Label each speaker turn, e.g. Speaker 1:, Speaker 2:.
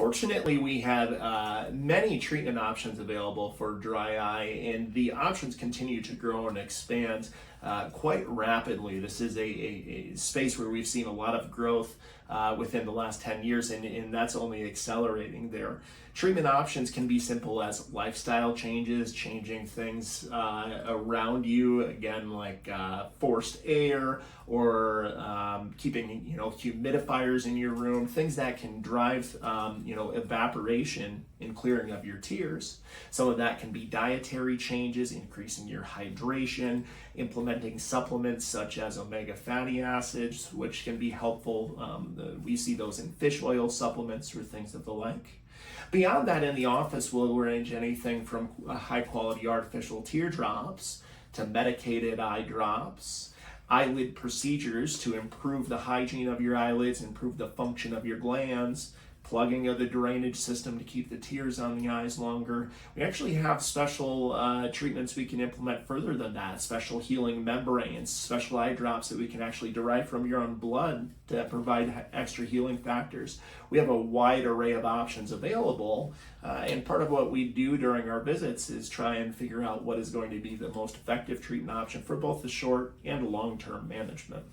Speaker 1: Fortunately, we have many treatment options available for dry eye, and the options continue to grow and expand quite rapidly. This is a space where we've seen a lot of growth within the last 10 years, and that's only accelerating there. Treatment options can be simple as lifestyle changes, changing things around you, again, like forced air or keeping humidifiers in your room, things that can drive evaporation and clearing of your tears. Some of that can be dietary changes, increasing your hydration, implementing supplements such as omega fatty acids, which can be helpful. We see those in fish oil supplements or things of the like. Beyond that, in the office, we'll arrange anything from high quality artificial teardrops to medicated eye drops, eyelid procedures to improve the hygiene of your eyelids, improve the function of your glands, plugging of the drainage system to keep the tears on the eyes longer. We actually have special treatments we can implement further than that, special healing membranes, special eye drops that we can actually derive from your own blood to provide extra healing factors. We have a wide array of options available, and part of what we do during our visits is try and figure out what is going to be the most effective treatment option for both the short and long-term management.